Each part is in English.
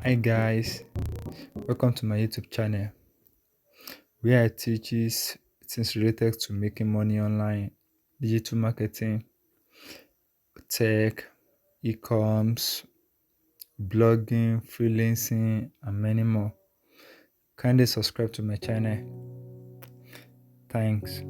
Hi guys, welcome to my YouTube channel where I teaches things related to making money online, digital marketing, tech, e-coms, blogging, freelancing, and many more. Kindly subscribe to my channel. Thanks.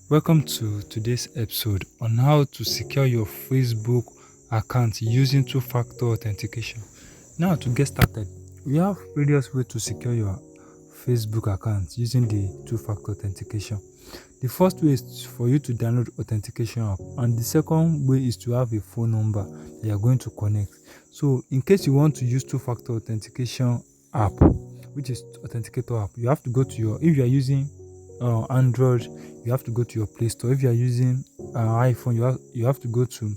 Welcome to today's episode on how to secure your Facebook account using two-factor authentication. Now to get started, we have various ways to secure your Facebook account using the two-factor authentication. The first way is for you to download authentication app, and the second way is to have a phone number that you are going to connect. So in case you want to use two-factor authentication app, which is authenticator app, you have to go to your, if you are using Android, you have to go to your Play Store. If you are using iPhone, you have to go to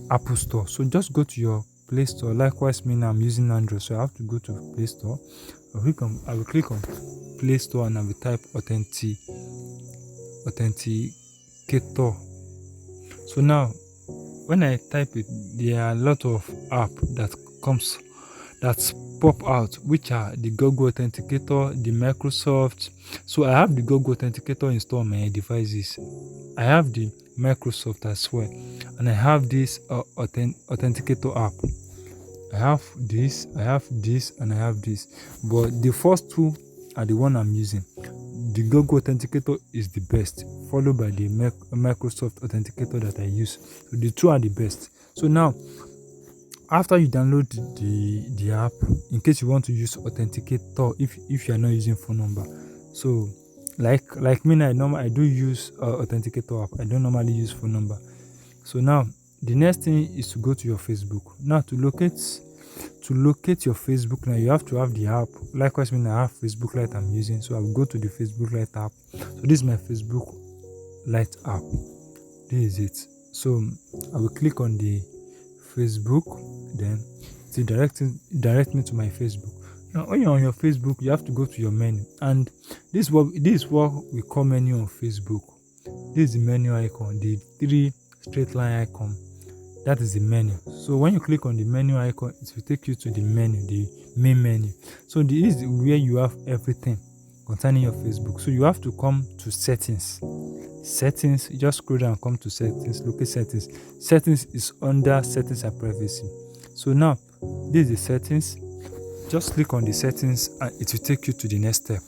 Apple Store. So just go to your Play Store. Likewise, me now I'm using Android, so I have to go to Play Store. I will click on Play Store and I will type authenticator. So now when I type it, there are a lot of app that pop out, which are the Google Authenticator, the Microsoft. So I have the Google Authenticator installed on my devices. I have the Microsoft as well, and I have this Authenticator app. I have this, and I have this. But the first two are the one I'm using. The Google Authenticator is the best, followed by the Microsoft Authenticator that I use. So the two are the best. So now, after you download the app, in case you want to use Authenticator, if you are not using phone number, so like me now, I do use Authenticator app. I don't normally use phone number. So now the next thing is to go to your Facebook. Now to locate your Facebook, now you have to have the app. Likewise, me I have Facebook Lite I'm using, so I will go to the Facebook Lite app. So this is my Facebook Lite app. This is it. So I will click on the Facebook, then it will direct me to my Facebook. Now when you're on your Facebook, you have to go to your menu, and this is what we call menu on Facebook. This is the menu icon, the three straight line icon. That is the menu. So when you click on the menu icon, it will take you to the menu, the main menu. So this is where you have everything concerning your Facebook. So you have to come to settings. Settings, you just scroll down and come to settings, look at settings. Settings is under settings and privacy. So now this is the settings. Just click on the settings and it will take you to the next step.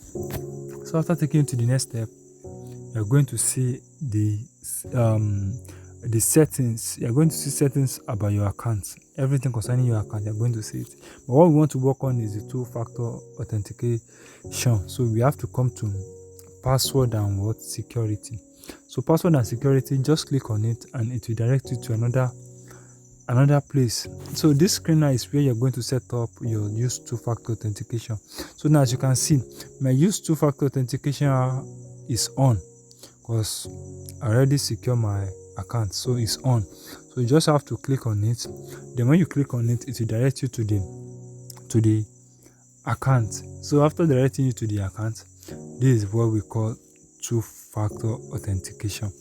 So after taking you to the next step, you're going to see the settings. You're going to see settings about your account, everything concerning your account. You're going to see it. But what we want to work on is the two-factor authentication. So we have to come to password and what security. So password and security, just click on it and it will direct you to another place. So this screen now is where you're going to set up your use two-factor authentication. So now as you can see, my use two-factor authentication is on because I already secure my account, so it's on. So you just have to click on it. Then when you click on it, it will direct you to the account. So after directing you to the account, this is what we call two-factor authentication.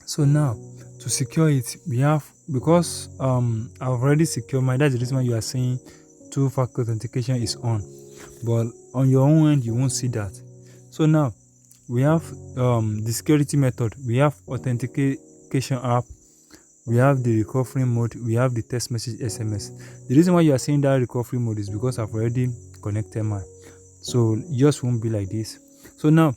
So now to secure it, we have, because I've already secured mine, that's the reason why you are saying two-factor authentication is on, but on your own end you won't see that. So now we have the security method. We have authentication app, we have the recovery mode, we have the text message SMS. The reason why you are saying that recovery mode is because I've already connected mine, so yours won't be like this. So now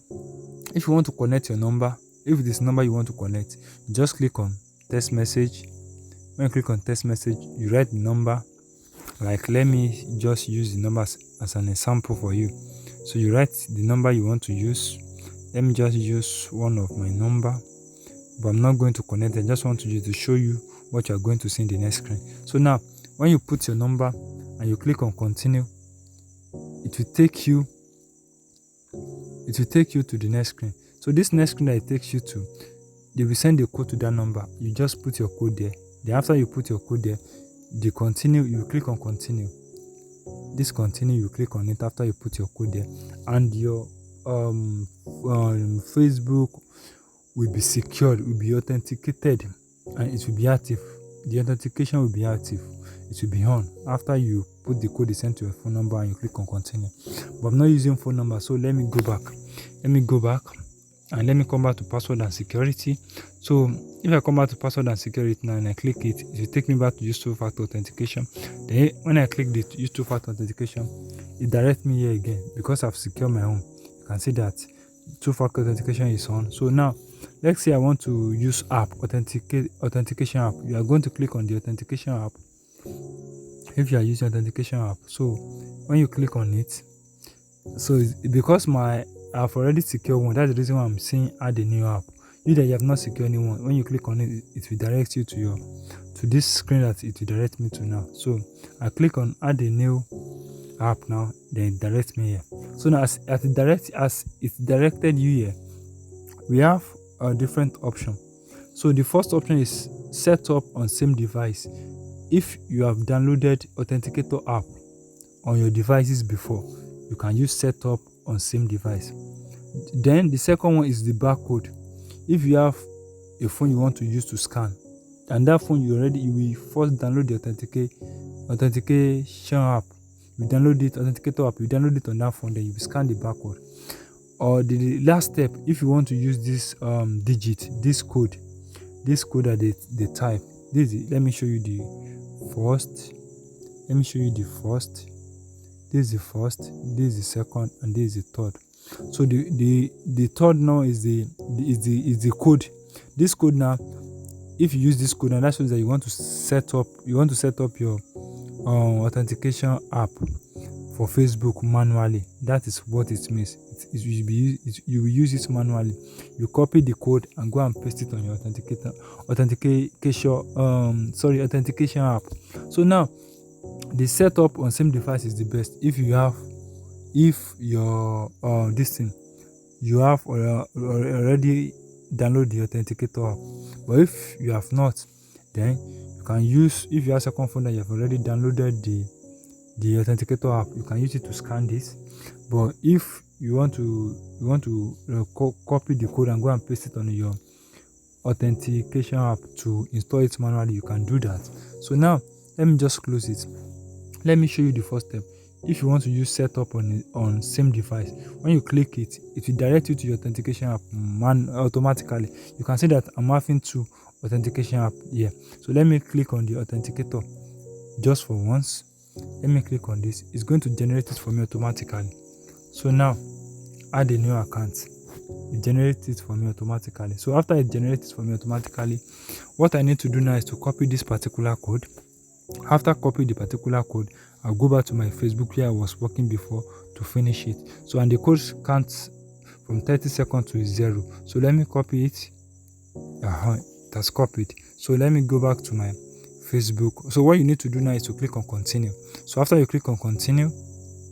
if you want to connect your number, if this number you want to connect, just click on text message. When you click on text message, you write the number. Like, let me just use the numbers as an example for you. So you write the number you want to use. Let me just use one of my number, but I'm not going to connect. I just want to show you what you're going to see in the next screen. So now when you put your number and you click on continue, it will take you to the next screen. So this next screen that it takes you to, they will send a code to that number. You just put your code there. Then after you put your code there, the continue, you click on continue. This continue, you click on it after you put your code there, and your Facebook will be secured, will be authenticated, and it will be active. The authentication will be active. it will be on after you put the code is sent to your phone number and you click on continue. But I'm not using phone number, so let me go back. And let me come back to password and security. So if I come back to password and security now and I click it, it will take me back to use two-factor authentication. Then when I click the use two-factor authentication, it directs me here again because I've secured my own. You can see that two-factor authentication is on. So now let's say I want to use authentication app. You are going to click on the authentication app if you are using authentication app. So when you click on it, so because I've already secured one, that's the reason why I'm saying add a new app. You that you have not secured anyone, when you click on it, it will direct you to this screen that it will direct me to now. So I click on add a new app now, then it directs me here. So now as it directed you here, we have a different option. So the first option is set up on same device. If you have downloaded Authenticator app on your devices before, you can use set up on same device. Then the second one is the barcode. If you have a phone you want to use to scan, and that phone you will first download the authentication app. You download it, Authenticator app, you download it on that phone, then you will scan the barcode. Or the last step, if you want to use this this code that they type. Let me show you the first. Let me show you the first. This is the first, this is the second, and this is the third. So the third now is the code. This code now, if you use this code, and that shows that you want to set up your authentication app for Facebook manually. That is what it means. You will use it manually. You copy the code and go and paste it on your authentication app. So now the setup on same device is the best if your you have already download the Authenticator app. But if you have not, then you can use, if you have second phone that you have already downloaded the Authenticator app, you can use it to scan this. But if you want to copy the code and go and paste it on your Authentication app to install it manually, you can do that. So now let me just close it. Let me show you the first step. If you want to use setup on same device, when you click it, it will direct you to your authentication app automatically. You can see that I'm having two authentication app here. So let me click on the authenticator just for once. Let me click on this. It's going to generate it for me automatically. So now add a new account. It generates it for me automatically. So after it generates it for me automatically, what I need to do now is to copy this particular code. After copying the particular code, I'll go back to my Facebook where I was working before to finish it. So and the code counts from 30 seconds to 0. So let me copy it. It has copied. So let me go back to my Facebook. So what you need to do now is to click on continue. So after you click on continue,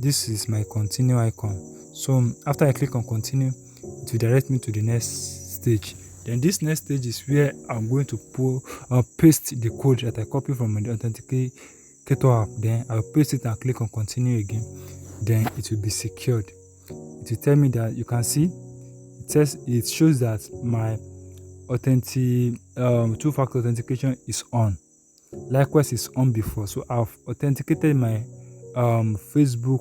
this is my continue icon. So after I click on continue, it will direct me to the next stage. Then this next stage is where I'm going to paste the code that I copied from the Authenticator app. Then I'll paste it and click on continue again. Then it will be secured. It will tell me that you can see it shows that my two-factor authentication is on. Likewise, it's on before. So I've authenticated my Facebook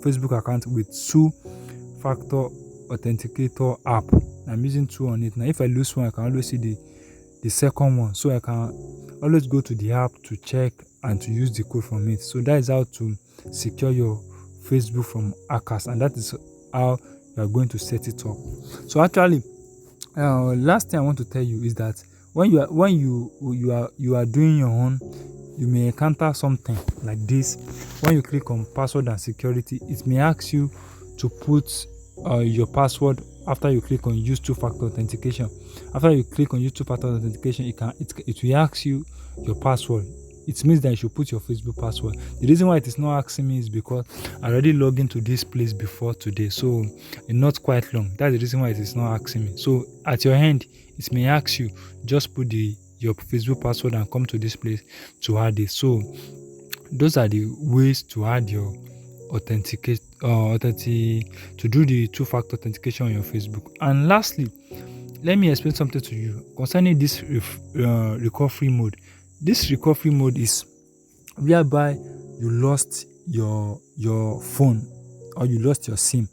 Facebook account with two-factor authenticator app. I'm using two on it now. If I lose one, I can always see the second one, so I can always go to the app to check and to use the code from it. So that is how to secure your Facebook from hackers, and that is how you are going to set it up. So actually, last thing I want to tell you is that when you are doing your own, you may encounter something like this. When you click on password and security, it may ask you to put your password after you click on use two-factor authentication. After you click on use two-factor authentication, it will ask you your password. It means that you should put your Facebook password. The reason why it is not asking me is because I already logged into this place before today, so it's not quite long. That's the reason why it is not asking me. So at your end, it may ask you just put your Facebook password and come to this place to add it. So those are the ways to add your to do the two-factor authentication on your Facebook. And lastly, let me explain something to you concerning this recovery mode. This recovery mode is whereby you lost your phone or you lost your SIM.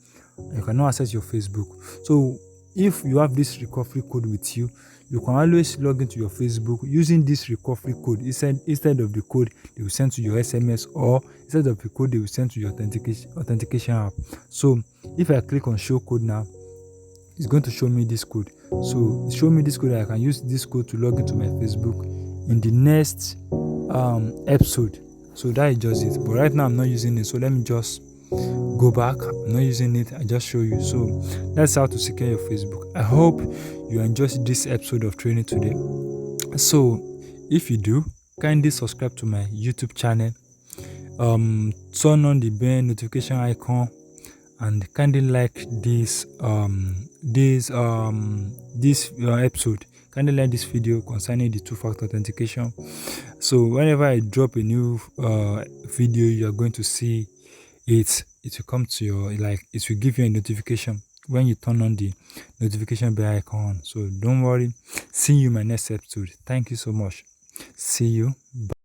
You cannot access your Facebook. So if you have this recovery code with you, you can always log into your Facebook using this recovery code instead of the code they will send to your SMS, or instead of the code they will send to your authentication app. So if I click on show code now, it's going to show me this code. So show me this code. I can use this code to log into my Facebook in the next episode. So that is just it. But right now I'm not using it. So let me just go back. I'm not using it. I just show you. So that's how to secure your Facebook. I hope you enjoyed this episode of training today. So if you do, kindly subscribe to my YouTube channel. Turn on the bell notification icon and kindly like this episode. Kindly like this video concerning the two-factor authentication. So whenever I drop a new video, you are going to see it. It will come to your, it will give you a notification when you turn on the notification bell icon. So don't worry. See you in my next episode. Thank you so much. See you. Bye.